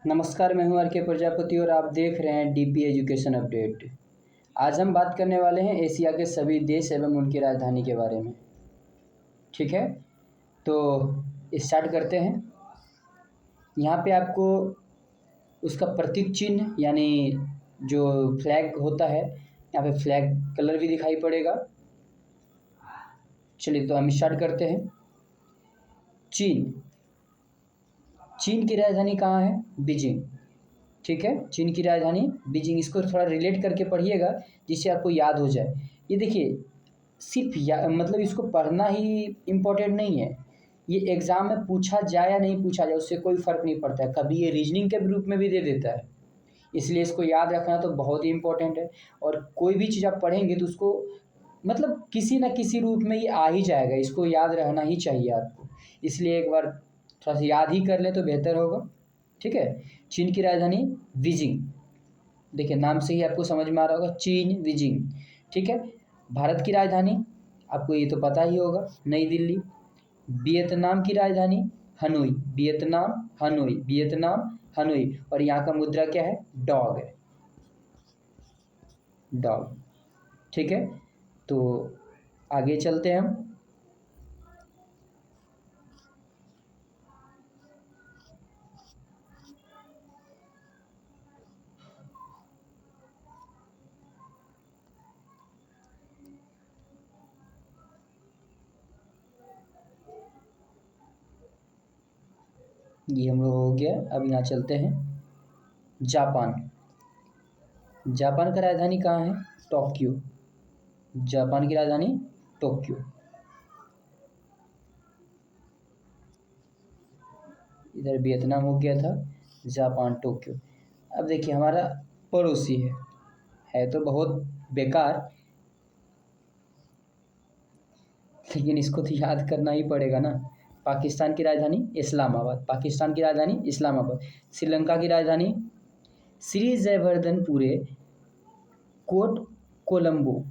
नमस्कार, मैं हूं आर के प्रजापति और आप देख रहे हैं डीपी एजुकेशन अपडेट। आज हम बात करने वाले हैं एशिया के सभी देश एवं उनकी राजधानी के बारे में। ठीक है, तो स्टार्ट करते हैं। यहाँ पे आपको उसका प्रतीक चिन्ह यानी जो फ्लैग होता है, यहाँ पे फ्लैग कलर भी दिखाई पड़ेगा। चलिए तो हम स्टार्ट करते हैं। चीन की राजधानी कहाँ है? बीजिंग। ठीक है, चीन की राजधानी बीजिंग। इसको थोड़ा रिलेट करके पढ़िएगा जिससे आपको याद हो जाए। ये देखिए, सिर्फ मतलब इसको पढ़ना ही इम्पोर्टेंट नहीं है, ये एग्ज़ाम में पूछा जाए या नहीं पूछा जाए उससे कोई फ़र्क नहीं पड़ता है। कभी ये रीजनिंग के रूप में भी दे देता है, इसलिए इसको याद रखना तो बहुत ही इम्पोर्टेंट है। और कोई भी चीज़ आप पढ़ेंगे तो उसको मतलब किसी न किसी रूप में ये आ ही जाएगा, इसको याद रहना ही चाहिए आपको। इसलिए एक बार थोड़ा सा याद ही कर लें तो बेहतर होगा। ठीक है, चीन की राजधानी बीजिंग। देखिए नाम से ही आपको समझ में आ रहा होगा, चीन बीजिंग। ठीक है, भारत की राजधानी आपको ये तो पता ही होगा, नई दिल्ली। वियतनाम की राजधानी Hanoi, Vietnam Hanoi, Vietnam Hanoi. और यहाँ का मुद्रा क्या है? डॉग है, डॉग। ठीक है, तो आगे चलते हैं हम। ये हम लोग हो गया। अब यहाँ चलते हैं जापान। जापान का राजधानी कहाँ है? टोक्यो। जापान की राजधानी टोक्यो। इधर वियतनाम हो गया था, जापान टोक्यो। अब देखिए हमारा पड़ोसी है तो बहुत बेकार, लेकिन इसको तो याद करना ही पड़ेगा ना। पाकिस्तान की राजधानी इस्लामाबाद, पाकिस्तान की राजधानी इस्लामाबाद। श्रीलंका की राजधानी श्री जयवर्धनपुरे कोट कोलंबो।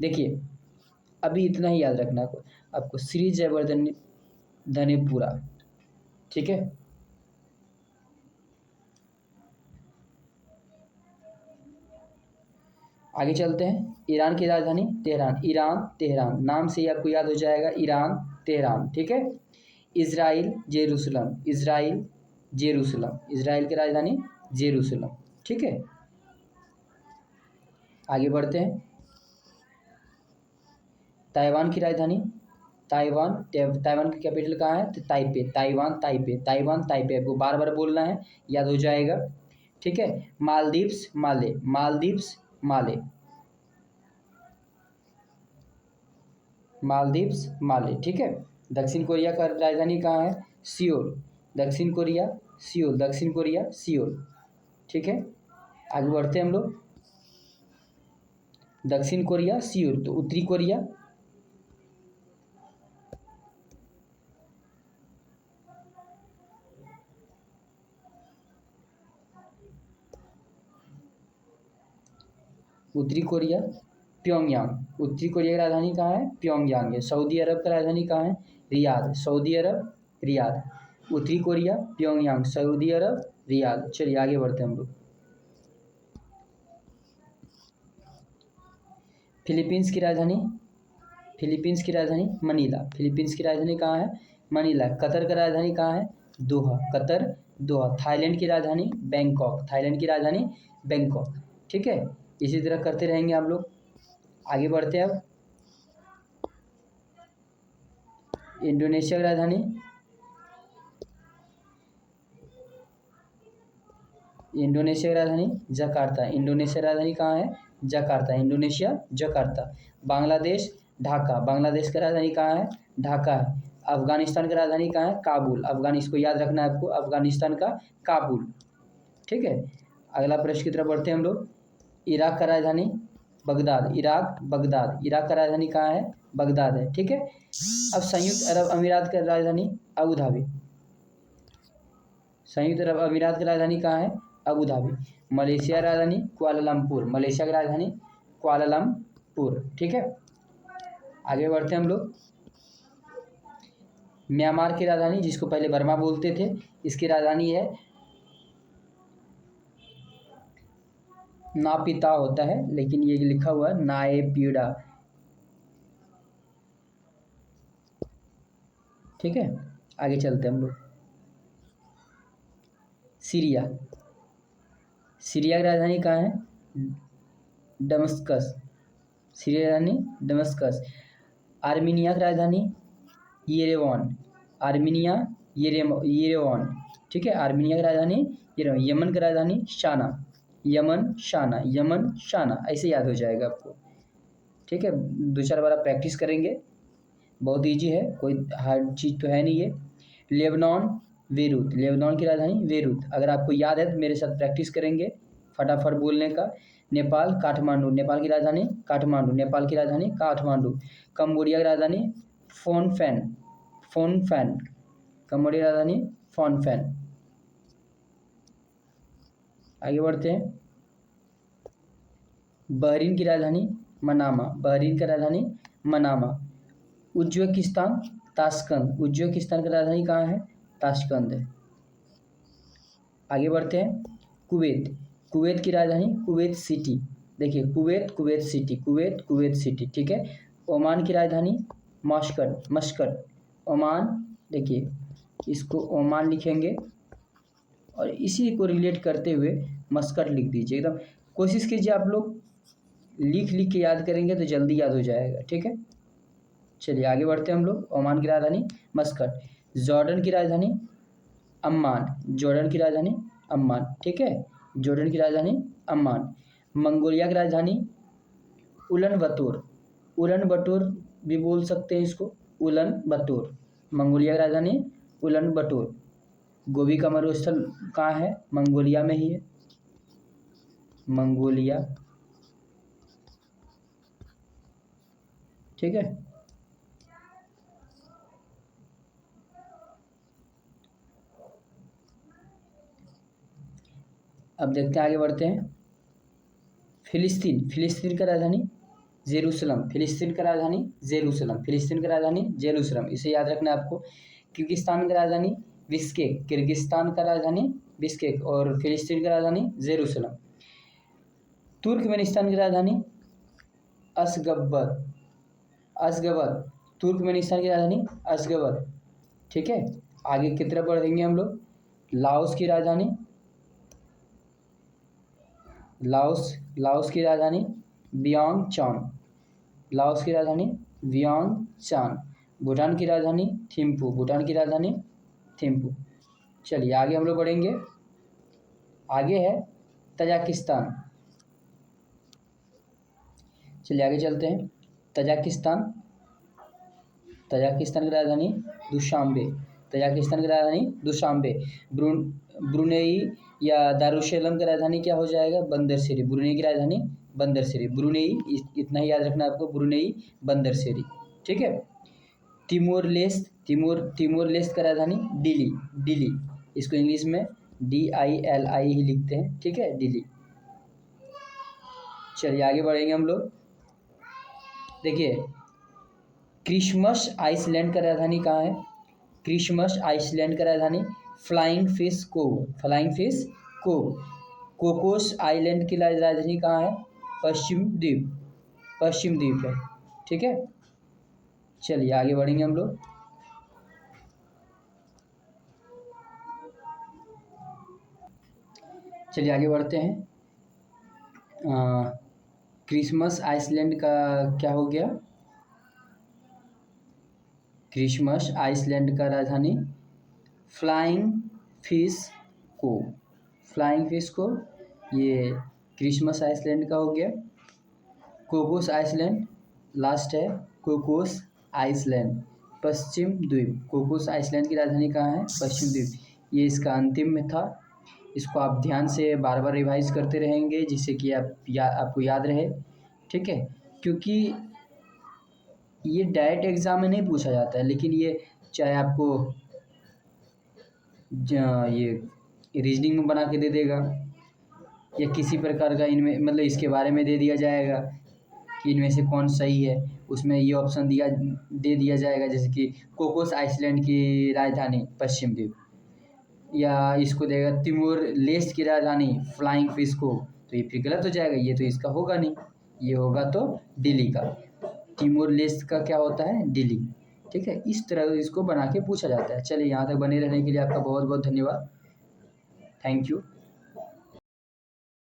देखिए अभी इतना ही याद रखना आपको श्री जयवर्धन धनेपुरा। ठीक है, आगे चलते हैं। ईरान की राजधानी तेहरान, ईरान तेहरान, नाम से ही आपको याद हो जाएगा, ईरान तेहरान। ठीक है, Israel Jerusalem, Israel Jerusalem, Israel की राजधानी जेरूसलम। ठीक है, आगे बढ़ते हैं। ताइवान की राजधानी ताइवान, ताइवान की कैपिटल कहाँ है? तो Taipei, Taiwan Taipei, Taiwan Taipei. आपको बार बार बोलना है, याद हो जाएगा। ठीक है, मालदीव्स माले, मालदीव्स माले, मालदीव्स माले। ठीक है, दक्षिण कोरिया का राजधानी कहाँ है? सियोल, दक्षिण कोरिया सियोल, दक्षिण कोरिया सियोल। ठीक है, आगे बढ़ते हैं हम लोग। दक्षिण कोरिया सियोल, तो उत्तरी कोरिया उत्तरी कोरिया प्योंगयांग, उत्तरी कोरिया की राजधानी कहाँ है? प्योंगयांग है। सऊदी अरब का राजधानी कहाँ है? रियाद, सऊदी अरब रियाद। उत्तरी कोरिया प्योंगयांग, सऊदी अरब रियाद। चलिए आगे बढ़ते हैं हम लोग। फिलीपींस की राजधानी, फिलीपींस की राजधानी मनीला, फिलीपींस की राजधानी कहाँ है? मनीला। कतर का राजधानी कहाँ है? दोहा, कतर दोहा। थाईलैंड की राजधानी बैंकॉक, थाईलैंड की राजधानी बैंकॉक। ठीक है, इसी तरह करते रहेंगे हम लोग। आगे बढ़ते हैं अब। इंडोनेशिया की राजधानी, इंडोनेशिया की राजधानी जकार्ता, इंडोनेशिया की राजधानी कहाँ है? Jakarta, Indonesia Jakarta. Bangladesh Dhaka, Bangladesh की राजधानी कहाँ है? ढाका है। अफगानिस्तान की राजधानी कहाँ है? काबुल, अफगानिस्तान को याद रखना है आपको, अफगानिस्तान का काबुल। ठीक है, अगला प्रश्न की तरफ बढ़ते हैं हम लोग। इराक का राजधानी बगदाद, इराक बगदाद, इराक का राजधानी कहाँ है? बगदाद है। ठीक है, अब संयुक्त अरब अमीरात की राजधानी अबू धाबी, संयुक्त अरब अमीरात की राजधानी कहाँ है? Abu Dhabi. मलेशिया राजधानी कुआलालंपुर, मलेशिया की राजधानी कुआलालंपुर। ठीक है, आगे बढ़ते हैं हम लोग। म्यांमार की राजधानी, जिसको पहले बर्मा बोलते थे, इसकी राजधानी है नापिता होता है, लेकिन ये लिखा हुआ है नाएपीडा। ठीक है, आगे चलते हैं हम लोग। सीरिया, सीरिया की राजधानी कहाँ है? दमस्कस, सीरिया की राजधानी दमस्कस। आर्मीनिया की राजधानी येरेवन, आर्मीनिया येरेवन। ठीक है, आर्मीनिया की राजधानी येरेवन। यमन की राजधानी शाना, यमन शाना, यमन शाना, ऐसे याद हो जाएगा आपको। ठीक है, 2-4 बार आप प्रैक्टिस करेंगे, बहुत इजी है, कोई हार्ड चीज़ तो है नहीं ये। लेबनान बेरूत, लेबनान की राजधानी बेरूत। अगर आपको याद है तो मेरे साथ प्रैक्टिस करेंगे फटाफट बोलने का। नेपाल काठमांडू, नेपाल की राजधानी काठमांडू, नेपाल की राजधानी काठमांडू। कंबोडिया की राजधानी फोनफेन, फोनफेन, कंबोडिया की राजधानी फोनफेन। आगे बढ़ते हैं। बहरीन की राजधानी मनामा, बहरीन की राजधानी मनामा। उज्बेकिस्तान ताशकंद, उज्बेकिस्तान की राजधानी कहाँ है? ताशकंद है। आगे बढ़ते हैं। कुवैत, कुवैत की राजधानी कुवैत सिटी। देखिए Kuwait, Kuwait city, Kuwait, Kuwait city. ठीक है। ओमान की राजधानी मस्कट, मस्कट, ओमान। देखिए इसको ओमान लिखेंगे और इसी को रिलेट करते हुए मस्कट लिख दीजिए। एकदम कोशिश कीजिए आप लोग लिख लिख के याद करेंगे तो जल्दी याद हो जाएगा। ठीक है, चलिए आगे बढ़ते हैं हम लोग। ओमान की राजधानी मस्कट। जॉर्डन की राजधानी अम्मान, जॉर्डन की राजधानी अम्मान। ठीक है, जॉर्डन की राजधानी अम्मान। मंगोलिया की राजधानी उलन बतूर, उलन बटूर भी बोल सकते हैं इसको, उलन बतूर। मंगोलिया की राजधानी उलन बटूर। गोबी का मरुस्थल कहाँ है? मंगोलिया में ही है, मंगोलिया। ठीक है, अब देखते हैं, आगे बढ़ते हैं। फिलिस्तीन, फिलिस्तीन का राजधानी जेरूसलम, फिलिस्तीन का राजधानी जेरूसलम, फिलिस्तीन का राजधानी जेरूसलम, इसे याद रखना है आपको। किर्गिस्तान का राजधानी बिश्केक, किर्गिस्तान का राजधानी बिश्केक और फिलिस्तीन का राजधानी जेरूसलम। तुर्कमेनिस्तान की राजधानी अशगबत, अशगबत, तुर्कमेनिस्तान की राजधानी अशगबत। ठीक है, आगे की तरफ बढ़ेंगे हम लोग। लाओस की राजधानी लाओस, लाओस की राजधानी वियंगचान, लाओस की राजधानी वियंगचान। भूटान की राजधानी थिम्पू, भूटान की राजधानी थिम्पू। चलिए आगे हम लोग बढ़ेंगे। आगे है तजाकिस्तान, चलिए आगे चलते हैं। तजाकिस्तान, तजाकिस्तान की राजधानी दुशांबे, तजाकिस्तान की राजधानी दुशांबे। ब्रुनेई या दारुसलाम की राजधानी क्या हो जाएगा? बंदरसिरी, ब्रुनेई की राजधानी बंदरसिरी, ब्रुनेई, इतना ही याद रखना आपको, ब्रुनेई बंदरसिरी। ठीक है। तिमोर लेस्ट, तिमोर लेस्ट का राजधानी दिल्ली, दिल्ली, इसको इंग्लिश में DILI ही लिखते हैं। ठीक है, दिल्ली। चलिए आगे बढ़ेंगे हम लोग। देखिए क्रिसमस आइसलैंड का राजधानी कहाँ है? क्रिसमस आइसलैंड का राजधानी Flying Fish Cove, Flying Fish Cove. Cocos Island की राजधानी कहाँ है? पश्चिम द्वीप, पश्चिम द्वीप है। ठीक है, चलिए आगे बढ़ेंगे हम लोग। चलिए आगे बढ़ते हैं। क्रिसमस आइसलैंड का क्या हो गया? क्रिसमस आइसलैंड का राजधानी Flying Fish Cove, Flying Fish Cove, ये क्रिसमस आइसलैंड का हो गया। कोकोस आइसलैंड लास्ट है, कोकोस आइसलैंड पश्चिम द्वीप। कोकोस आइसलैंड की राजधानी कहाँ है? पश्चिम द्वीप। ये इसका अंतिम में था, इसको आप ध्यान से बार बार रिवाइज करते रहेंगे जिससे कि आपको याद रहे। ठीक है, क्योंकि ये डायरेक्ट एग्ज़ाम में नहीं पूछा जाता है, लेकिन ये चाहे आपको ये रीजनिंग में बना के दे देगा या किसी प्रकार का इनमें मतलब इसके बारे में दे दिया जाएगा कि इनमें से कौन सही है, उसमें ये ऑप्शन दे दिया जाएगा, जैसे कि कोकोस आइसलैंड की राजधानी पश्चिम द्वीप, या इसको देगा तिमोर लेस्ट की राजधानी फ्लाइंग फिश को, तो ये फिर गलत हो जाएगा, ये तो इसका होगा नहीं, ये होगा तो डिली का। टिमोर लेस्ट का क्या होता है, डिली। ठीक है, इस तरह इसको बना के पूछा जाता है। चलिए यहाँ तक बने रहने के लिए आपका बहुत बहुत धन्यवाद। Thank you.